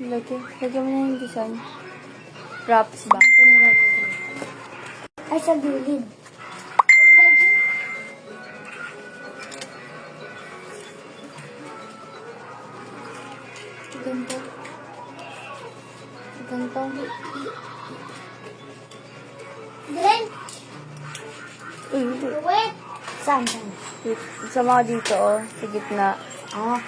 Lagyan mo na yung design. Props ba? Ay, sa gilid. Ganito. Ganito. Diren! Uy, Wait! Saan? sa mga dito, oh. Sa gitna. Ah.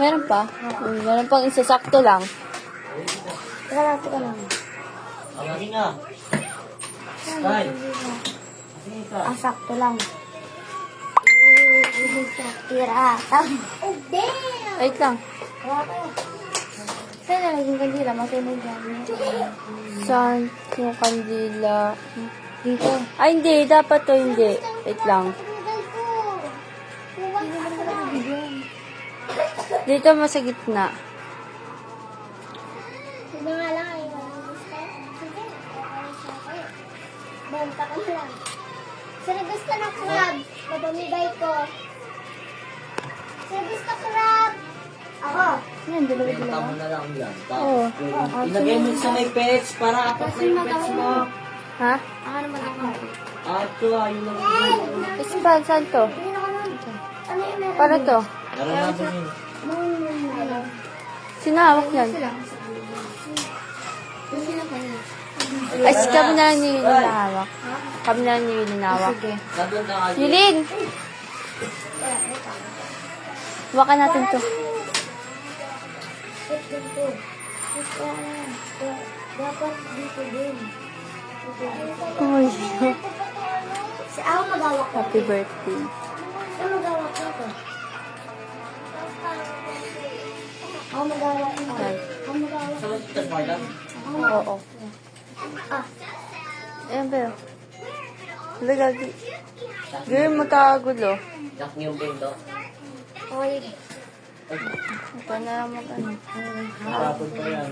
Meron pa? Meron pang isa, sakto lang. Teka lang. Awagin nga. Tay. Ah, sakto lang. Tira. Oh, damn! Wait lang. Saan na naging kandila? Masunog yan. Saan yung kandila? Dito. Ay, hindi. Dapat to, hindi. Wait lang. Dito mo sa gitna. Sige nga lang ay sige. Benta ka na lang. Sino gusto ng crab? Mapamigay ko. Sino gusto crab? Ako. Yan, Benta dalawa-dalawa. mo na lang yan. Oo. Ilagay mo sa may pets para apat na yung pets mo. Ha? Ako naman ako. Ato, ayun lang. Saan to? Tingin ako nun. Ano yung meron? Para to? Meron natin yun. Sinawak yan. Ay, kami na lang ni Yulin nahawak. Kami na lang ni Yulin nahawak. Nandun na kayo. Yulin! Hawakan natin to. Dapat dito din. Uy. Si ako magawak ko. Happy birthday. Ako magawak ko ito. Ako magawak ko. Yan. Ako magawak Sa mga titas, Marla? Oo. Ah. Ayan pero. Lagagi. Gawin magkakagulo. Yak niyo yung pinto. Okay. Ito na lang mag-ano. Nakapon pa yan.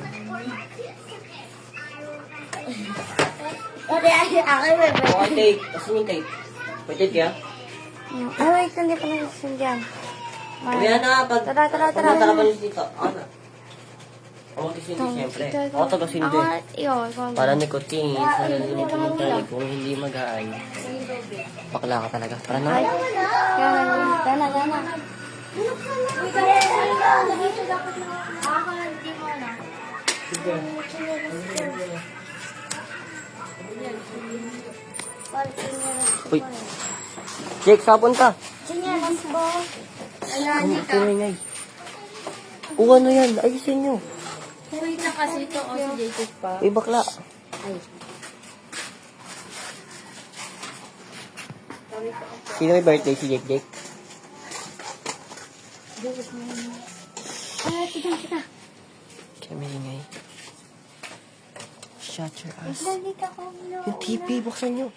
Okay, ako may Okay, tape. Asan yung tape? Pwede kaya? Ay, wait. Hindi pa nasisindihan. Kaya na, pag... Tara. Pumunta ka pa rin dito. Ano? Ako tisindi, siyempre. Ako taga-sindi. Para nicotine, sa lalinitin kung hindi mag-aay. Bakla ka talaga. Para na. Gana. Uy. Jake, sabon ka. Sinyalas po. Ang kumingay. O ano yan? Ayusin nyo. Wait na kasi ito. O, si Jacob pa. Uy, bakla. Sino may birthday? Si Jake? Tignan kita. Kumingay. Shut your ass. Dali ka ko. Yung TV, buksan nyo.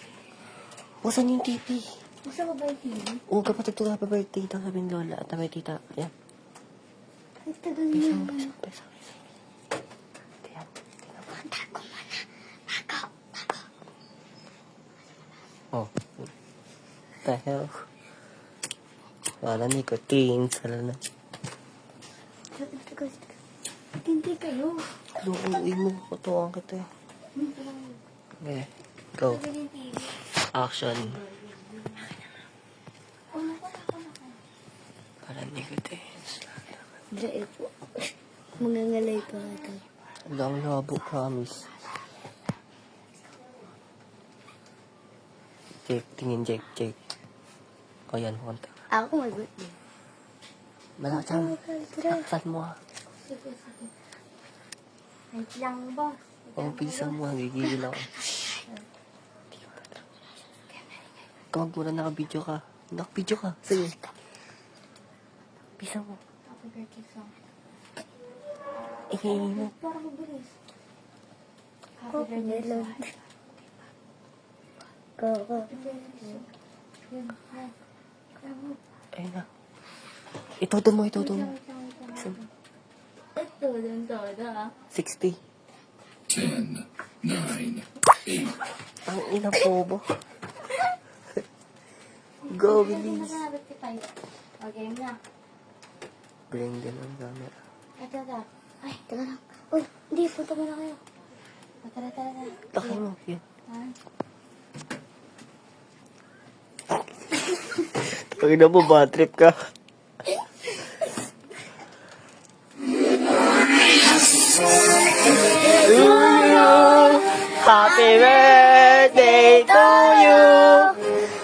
Buksan yung TV. Gusto ko ba yung TV? Oo, kapatid ko happy birthday. Ito sabi ni Lola at may tita. Ayan. Ay, tagal niya. Pesa. Ayan. Tago mo na. Tago. Oh. What the hell? Wala nicotine. Sala na. Hindi kayo. Luuin mo. Kutuan kita eh. Okay. Go. Action. Para nicotine. Dahil po. Mangangalay pa ito. Lang labo, promise. Jake, tingin Jake. O yan, konta. Ako may birthday. Malaksan. Laksan mo ha. Sige. Wait lang ba? O, bilisan mo ha. Gigigil ako. Kawag mo na naka-video ka. Naka-video ka. Sige. Bilisan mo. Happy birthday song. Ihingi mo. Para mabilis. Happy birthday song. Go. Ayun na. Itodo mo. Bilisan mo. Ito, dun to. 60. 10, 9, 8, Ang ina po ba? Go, bilis. Okay na. Bring din ang camera. Tara. Ay, tara lang. Uy, hindi. Punta muna kayo. Tara. Takay mo, yun. Pag ina mo, bad trip ka. To you, happy birthday to you.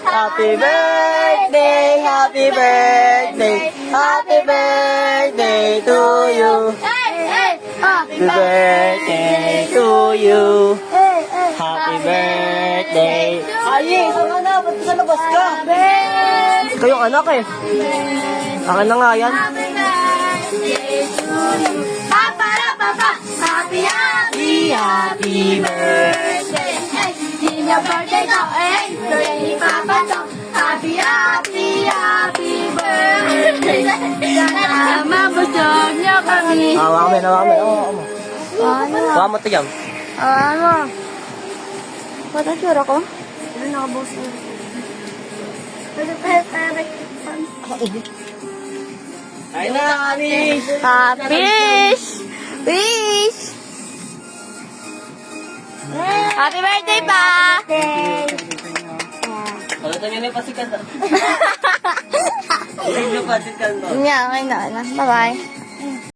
Happy birthday, happy birthday, happy birthday to you. Happy birthday to you. Happy birthday. Ay, saan na? Ba't sa labas ka? Kayong anak eh. Akin na nga yan. Happy, happy, Happy birthday. It's your birthday ko, birthday ni Papa to. Happy, happy, happy birthday. Sana mabusog niyo kami. Hawa kami. Ano? Hawa mo ito yan. Ano? Ba't ang tsura ko? Ano nakabuhos mo? Ay na, Ani. Wish! Wish! Happy birthday pa! Pagkatan nyo na yung pasikat. Hindi nyo pasikat. Yeah, okay na. Bye-bye.